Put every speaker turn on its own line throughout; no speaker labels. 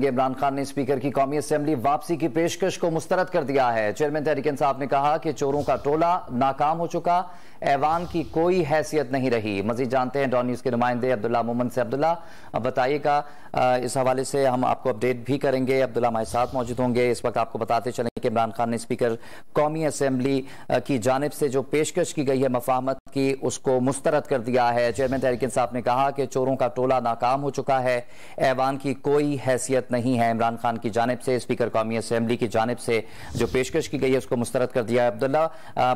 इमरान खान ने स्पीकर की कौमी असेंबली वापसी की पेशकश को मुस्तरद कर दिया है। चेयरमैन तहरीक इंसाफ ने कहा कि चोरों का टोला नाकाम हो चुका, ऐवान की कोई हैसियत नहीं रही। मजीद जानते हैं डॉन न्यूज के नुमाइंदे अब्दुल्ला मोमन से। अब्दुल्ला, बताइएगा, इस हवाले से हम आपको अपडेट भी करेंगे। अब्दुल्ला हमारे साथ मौजूद होंगे। इस वक्त आपको बताते चलें कि इमरान खान ने स्पीकर कौमी असेंबली की जानिब से जो पेशकश की गई है मफाहमत की, उसको मुस्तरद कर दिया है। चेयरमैन तहरीक इंसाफ ने कहा कि चोरों का टोला नाकाम हो चुका है, ऐवान की कोई हैसियत नहीं है। इमरान खान की जानिब से स्पीकर कौमी असेंबली की जानिब से जो पेशकश की गई है उसको मुस्तरद कर दिया है। अब्दुल्ला,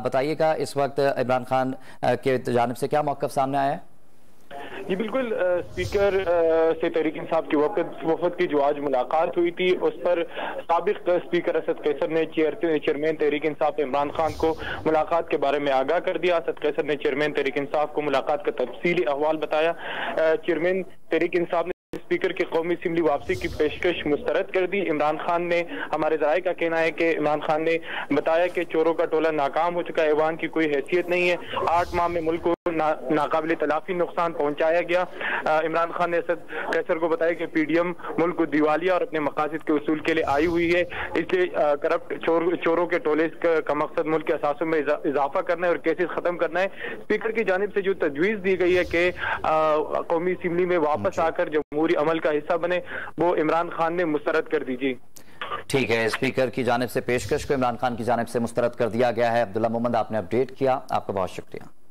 बताइएगा, इस वक्त इमरान खान के जानिब से क्या मौक़िफ़ सामने आया है?
जी बिल्कुल, स्पीकर से तहरीक इंसाफ की वफद की जो आज मुलाकात हुई थी उस पर साबिक स्पीकर असद कैसर ने चेयरमैन तहरीक इंसाफ इमरान खान को मुलाकात के बारे में आगाह कर दिया। असद कैसर ने चेयरमैन तहरीक इंसाफ को मुलाकात का तफसीली अहवाल बताया। चेयरमैन तहरीक इंसाफ ने स्पीकर की कौमी असेंबली वापसी की पेशकश मुस्तरद कर दी। इमरान खान ने, हमारे ज़राए का कहना है कि इमरान खान ने बताया कि चोरों का टोला नाकाम हो चुका है, ऐवान की कोई हैसियत नहीं है। 8 माह में मुल्क को नाकाबिल तलाफी नुकसान पहुंचाया गया। इमरान खान ने असद कैसर को बताया कि पीडीएम मुल्क को दिवालिया और अपने मकासद के उसूल के लिए आई हुई है, इसलिए करप्ट चोरों के टोले का मकसद मुल्क के असासों में इजाफा करना है और केसेस खत्म करना है। स्पीकर की जानिब से जो तजवीज़ दी गई है कि कौमी असेंबली में वापस आकर जमहूरी अमल का हिस्सा बने, वो इमरान खान ने मुस्तरद कर दीजिए।
ठीक है, स्पीकर की जानिब से पेशकश को इमरान खान की जानिब से मुस्तरद कर दिया गया है। अब्दुल्ला मोहम्मद, आपने अपडेट किया, आपका बहुत शुक्रिया।